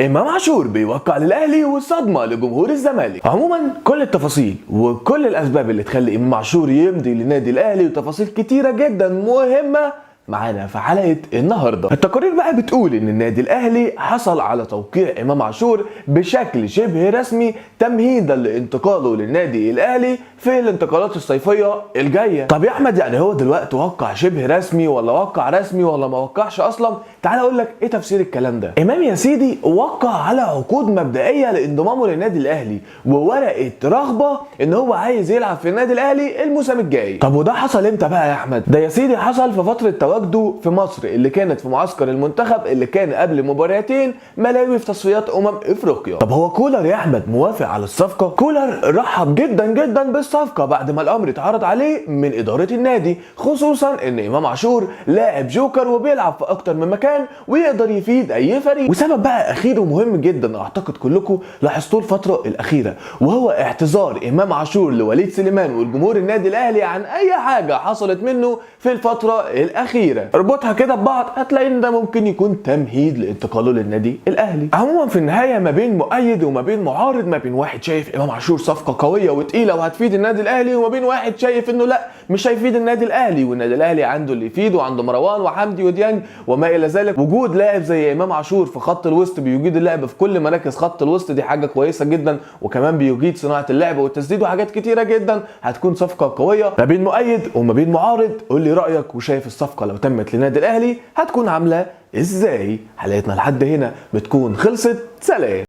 امام عاشور بيوقع للاهلي والصدمه لجمهور الزمالك. عموما كل التفاصيل وكل الاسباب اللي تخلي امام عاشور يمضي لنادي الاهلي وتفاصيل كتيره جدا مهمه معانا في حلقه النهارده. التقارير بقى بتقول ان النادي الاهلي حصل على توقيع امام عاشور بشكل شبه رسمي تمهيدا لانتقاله للنادي الاهلي في الانتقالات الصيفيه الجايه. طب يا احمد، يعني هو دلوقتي وقع شبه رسمي ولا وقع رسمي ولا ما وقعش اصلا؟ تعال اقول لك ايه تفسير الكلام ده. امام يا سيدي وقع على عقود مبدئيه لانضمامه للنادي الاهلي وورقه رغبه ان هو عايز يلعب في النادي الاهلي الموسم الجاي. طب وده حصل امتى بقى يا احمد؟ ده يا سيدي حصل في فتره تواجده في مصر اللي كانت في معسكر المنتخب اللي كان قبل مباراتين ملاوي في تصفيات افريقيا. طب هو كولر يا احمد موافق على الصفقه؟ كولر رحب جدا جدا بالصفقه بعد ما الامر اتعرض عليه من اداره النادي، خصوصا ان امام عاشور لاعب جوكر وبيلعب في اكتر من مكان ويقدر يفيد اي فريق. وسبب بقى اخير ومهم جدا اعتقد كلكم لاحظتوه الفتره الاخيره، وهو اعتذار امام عاشور لوليد سليمان والجمهور النادي الاهلي عن اي حاجه حصلت منه في الفتره الاخيره. اربطها كده ببعض هتلاقي ان ده ممكن يكون تمهيد لانتقاله للنادي الاهلي. عموما في النهايه ما بين مؤيد وما بين معارض، ما بين واحد شايف امام عاشور صفقه قويه وتقيله وهتفيد النادي الاهلي، وما بين واحد شايف انه لا مش هيفيد النادي الاهلي، والنادي الاهلي عنده اللي يفيده وعنده مروان وحمدي وديانج وما الى ذلك. وجود لاعب زي امام عاشور في خط الوسط بيجيد اللعب في كل مراكز خط الوسط دي حاجه كويسه جدا، وكمان بيجيد صناعه اللعب والتسديد وحاجات كتيره جدا، هتكون صفقه قويه. ما بين مؤيد وما بين معارض قول لي رايك، وشايف الصفقه لو تمت للنادي الاهلي هتكون عامله ازاي؟ حلقتنا لحد هنا بتكون خلصت. سلام.